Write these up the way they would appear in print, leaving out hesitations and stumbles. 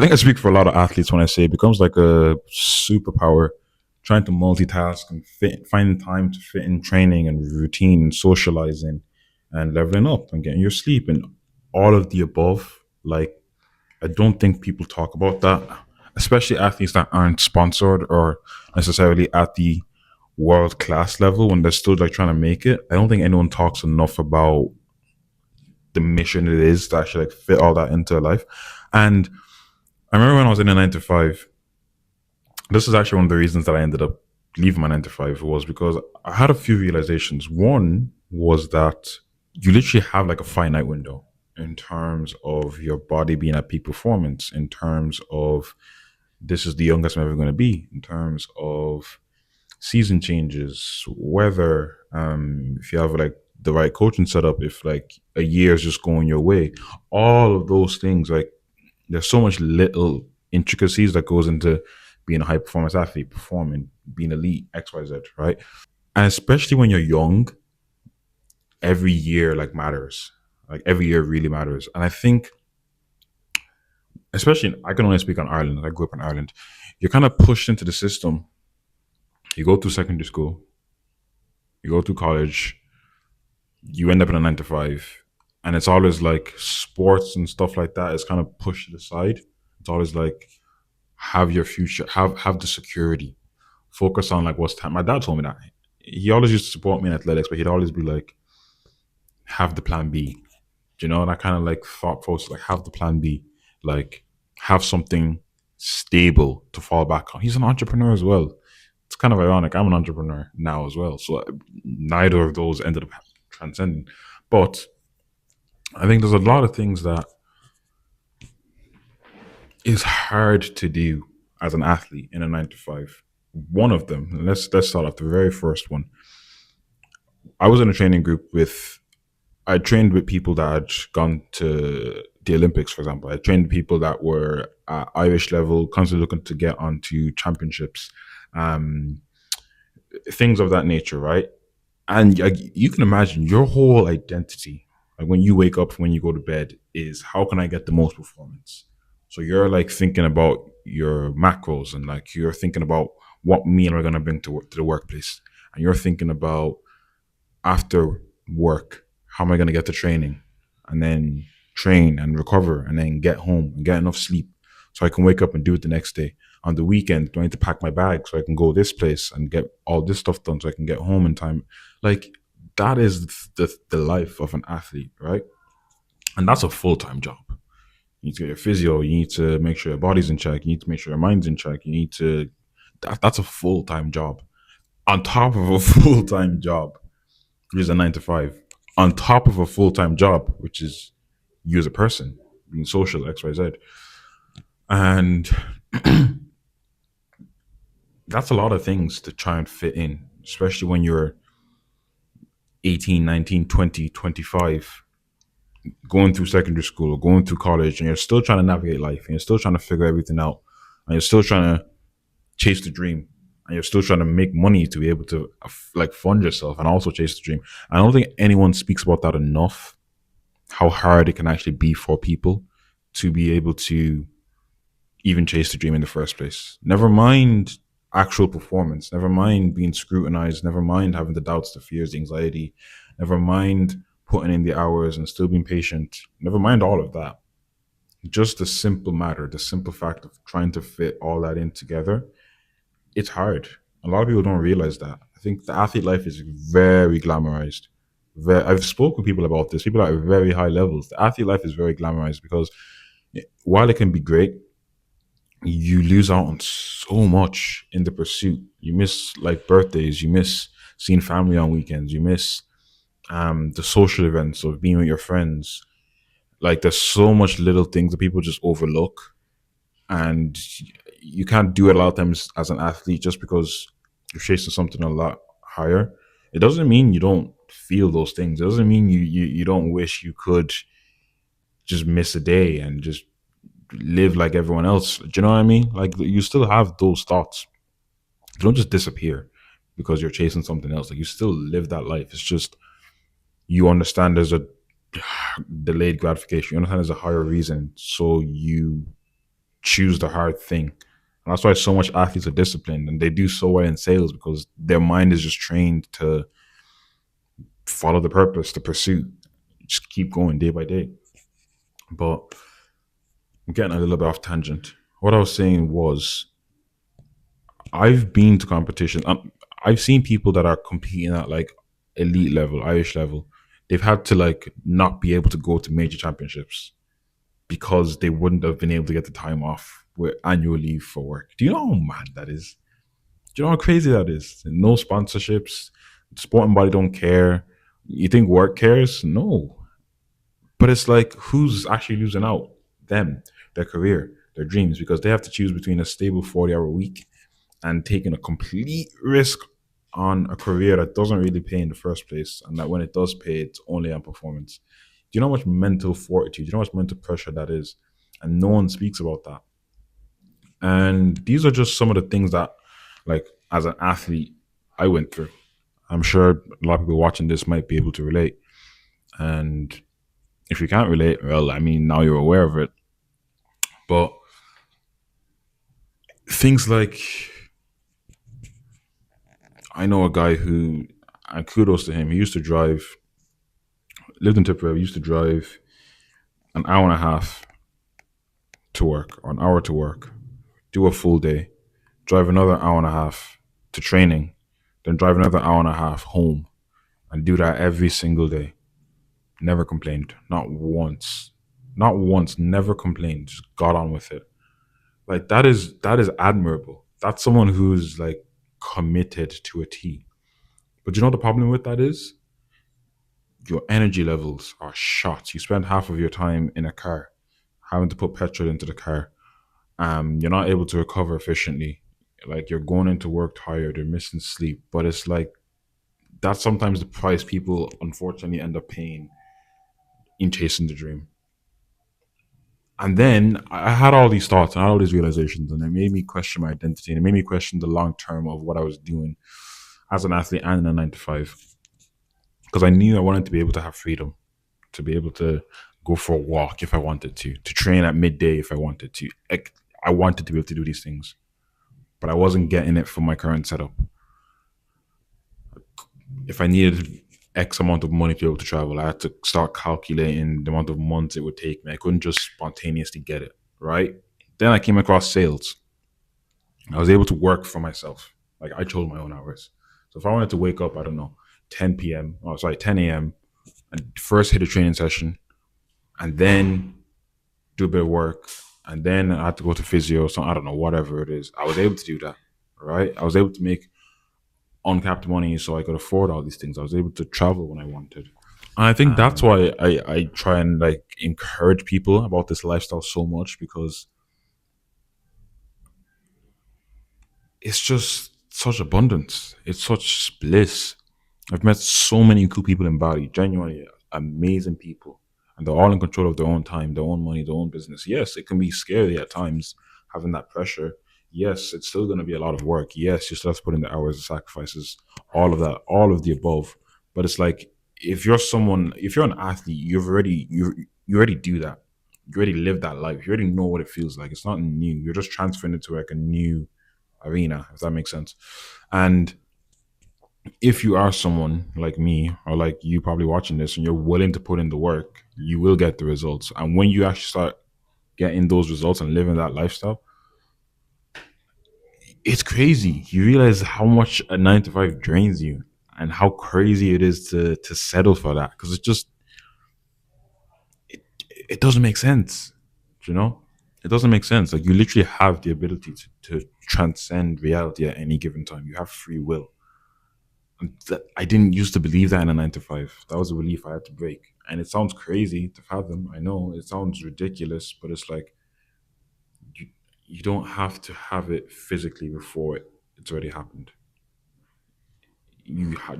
think I speak for a lot of athletes when I say it becomes like a superpower, trying to multitask and finding time to fit in training and routine and socializing and leveling up and getting your sleep and all of the above. Like, I don't think people talk about that, especially athletes that aren't sponsored or necessarily at the world class level when they're still like trying to make it. I don't think anyone talks enough about the mission it is to actually like fit all that into life. And I remember when I was in a 9 to 5, this is actually one of the reasons that I ended up leaving my 9 to 5 was because I had a few realizations. One was that you literally have like a finite window in terms of your body being at peak performance, in terms of this is the youngest I'm ever going to be, in terms of season changes, weather, if you have like the right coaching setup, if like a year is just going your way, all of those things, like there's so much little intricacies that goes into being a high performance athlete, performing, being elite, XYZ, right? And especially when you're young, every year like matters. Like every year really matters. And I think, especially, I can only speak on Ireland. I grew up in Ireland. You're kind of pushed into the system. You go through secondary school, you go through college, you end up in a 9 to 5, and it's always like sports and stuff like that is kind of pushed to the side. It's always like have your future, have the security, focus on like what's time. My dad told me that he always used to support me in athletics, but he'd always be like, have the plan B. You know, and I kind of like thought process, like have the plan B, like have something stable to fall back on. He's an entrepreneur as well. It's kind of ironic. I'm an entrepreneur now as well, so neither of those ended up transcending. But I think there's a lot of things that is hard to do as an athlete in a 9 to 5. One of them, let's start off the very first one. I was in a training group with I trained with people that had gone to the Olympics, for example. I trained people that were at Irish level, constantly looking to get onto championships, um, things of that nature, right? And you can imagine your whole identity, like when you wake up, when you go to bed, is how can I get the most performance? So you're like thinking about your macros and like you're thinking about what meal am I going to bring to to the workplace, and you're thinking about after work, how am I going to get to training and then train and recover and then get home and get enough sleep so I can wake up and do it the next day. On the weekend, do I need to pack my bag so I can go this place and get all this stuff done so I can get home in time? Like that is the life of an athlete, right? And that's a full time job. You need to get your physio. You need to make sure your body's in check. You need to make sure your mind's in check. You need to. That's a full time job on top of a full time job, which is a 9 to 5, on top of a full time job, which is you as a person, being social, XYZ. And that's a lot of things to try and fit in, especially when you're 18, 19, 20, 25, going through secondary school or going through college, and you're still trying to navigate life and you're still trying to figure everything out. And you're still trying to chase the dream. And you're still trying to make money to be able to like fund yourself and also chase the dream. I don't think anyone speaks about that enough, how hard it can actually be for people to be able to even chase the dream in the first place. Never mind actual performance, never mind being scrutinized, never mind having the doubts, the fears, the anxiety, never mind putting in the hours and still being patient, never mind all of that. Just the simple matter, the simple fact of trying to fit all that in together, it's hard. A lot of people don't realize that. I think the athlete life is very glamorized. I've spoken with people about this, people at very high levels. The athlete life is very glamorized because while it can be great, you lose out on so much in the pursuit. You miss like birthdays, you miss seeing family on weekends, you miss the social events of being with your friends. Like there's so much little things that people just overlook, and you can't do it a lot of times as an athlete just because you're chasing something a lot higher. It doesn't mean you don't feel those things. It doesn't mean you don't wish you could just miss a day and just live like everyone else. Do you know what I mean? Like you still have those thoughts. They don't just disappear because you're chasing something else. Like you still live that life. It's just you understand there's a delayed gratification. You understand there's a higher reason. So you choose the hard thing. And that's why so much athletes are disciplined and they do so well in sales because their mind is just trained to follow the purpose, the pursuit, just keep going day by day. But I'm getting a little bit off tangent. What I was saying was, I've been to competition. I've seen people that are competing at like elite level, Irish level. They've had to like not be able to go to major championships because they wouldn't have been able to get the time off with annual leave for work. Do you know how mad that is? Do you know how crazy that is? No sponsorships. The sporting body don't care. You think work cares? No. But it's like, who's actually losing out? Them, their career, their dreams, because they have to choose between a stable 40-hour week and taking a complete risk on a career that doesn't really pay in the first place, and that when it does pay, it's only on performance. Do you know how much mental fortitude, do you know how much mental pressure that is? And no one speaks about that. And these are just some of the things that, like, as an athlete, I went through. I'm sure a lot of people watching this might be able to relate. And if you can't relate, well, I mean, now you're aware of it. But things like, I know a guy who, and kudos to him, he used to drive, lived in Tipperary, used to drive an hour and a half to work, or an hour to work, do a full day, drive another hour and a half to training, then drive another hour and a half home, and do that every single day. Never complained, not once, not once. Never complained. Just got on with it. Like that is admirable. That's someone who's like committed to a T. But you know the problem with that is your energy levels are shot. You spend half of your time in a car, having to put petrol into the car. You're not able to recover efficiently. Like you're going into work tired, you're missing sleep. But it's like that's sometimes the price people unfortunately end up paying in chasing the dream. And then I had all these thoughts and I had all these realizations, and it made me question my identity and it made me question the long term of what I was doing as an athlete and in a 9 to 5. Because I knew I wanted to be able to have freedom, to be able to go for a walk if I wanted to train at midday if I wanted to. I wanted to be able to do these things, but I wasn't getting it from my current setup. If I needed X amount of money to be able to travel, I had to start calculating the amount of months it would take me. I couldn't just spontaneously get it, right? Then I came across sales. I was able to work for myself. Like I chose my own hours. So if I wanted to wake up, I don't know, 10 p.m., oh, sorry, 10 a.m., and first hit a training session, and then do a bit of work, and then I had to go to physio, so I don't know, whatever it is. I was able to do that, right? I was able to make uncapped money so I could afford all these things. I was able to travel when I wanted. And I think that's Um, why I try and like encourage people about this lifestyle so much because it's just such abundance. It's such bliss. I've met so many cool people in Bali, genuinely amazing people. And they're all in control of their own time, their own money, their own business. Yes, it can be scary at times having that pressure. Yes, it's still going to be a lot of work. Yes, you still have to put in the hours, the sacrifices, all of that, all of the above. But it's like if you're someone, if you're an athlete, you already do that. You already live that life. You already know what it feels like. It's not new. You're just transferring it to like a new arena, if that makes sense. And if you are someone like me or like you probably watching this and you're willing to put in the work, you will get the results. And when you actually start getting those results and living that lifestyle, it's crazy. You realize how much a 9 to 5 drains you and how crazy it is to settle for that because it's just it doesn't make sense, you know? It doesn't make sense. Like you literally have the ability to transcend reality at any given time. You have free will. I didn't used to believe that in a 9 to 5. That was a belief I had to break. And it sounds crazy to fathom. I know it sounds ridiculous, but it's like you, you don't have to have it physically before it's already happened.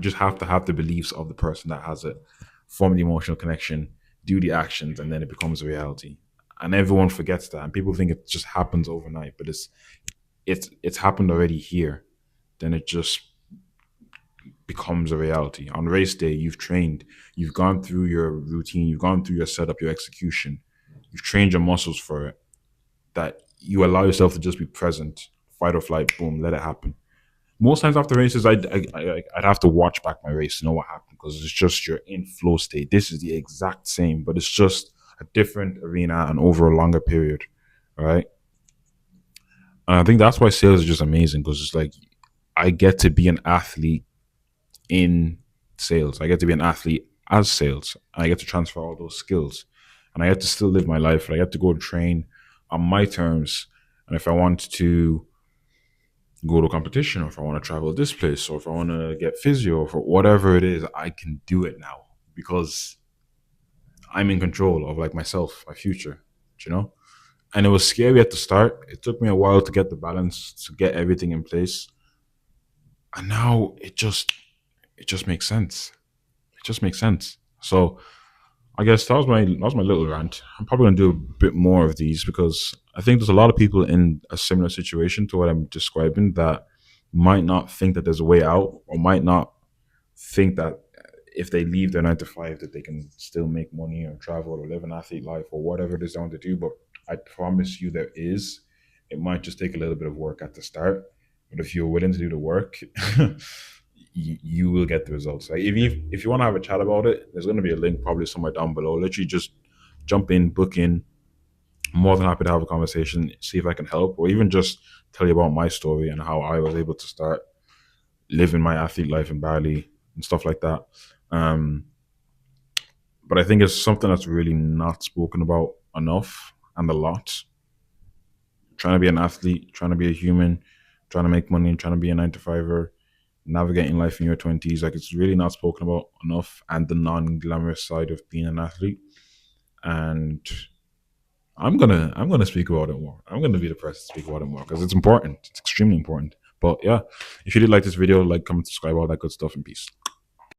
Just have to have the beliefs of the person that has it, form the emotional connection, do the actions, and then it becomes a reality. And everyone forgets that, and people think it just happens overnight, but it's happened already here. Then it just becomes a reality. On race day, you've trained, you've gone through your routine, you've gone through your setup, your execution, you've trained your muscles for it. That you allow yourself to just be present, fight or flight, boom, let it happen. Most times after races, I'd have to watch back my race to know what happened because it's just you're in flow state. This is the exact same, but it's just a different arena and over a longer period, right? And I think that's why sales is just amazing because it's like I get to be an athlete in sales. I get to be an athlete as sales. I get to transfer all those skills, and I get to still live my life. And I get to go and train on my terms. And if I want to go to a competition, or if I want to travel this place, or if I want to get physio, or for whatever it is, I can do it now because I'm in control of like myself, my future. You know. And it was scary at the start. It took me a while to get the balance, to get everything in place, and now it just makes sense. It just makes sense. So I guess that was my little rant. I'm probably gonna do a bit more of these because I think there's a lot of people in a similar situation to what I'm describing that might not think that there's a way out, or might not think that if they leave their 9 to 5 that they can still make money or travel or live an athlete life or whatever it is they want to do. But I promise you there is. It might just take a little bit of work at the start, but if you're willing to do the work, you will get the results. Like if you want to have a chat about it, there's going to be a link probably somewhere down below. Literally just jump in, book in. I'm more than happy to have a conversation, see if I can help, or even just tell you about my story and how I was able to start living my athlete life in Bali and stuff like that. Um, but I think it's something that's really not spoken about enough and a lot. Trying to be an athlete, trying to be a human, trying to make money, trying to be a 9 to 5er, navigating life in your 20s. Like it's really not spoken about enough, and the non-glamorous side of being an athlete. And I'm gonna speak about it more. I'm gonna be the person to speak about it more because it's important. It's extremely important. But yeah, if you did like this video, like, comment, subscribe, all that good stuff, and peace.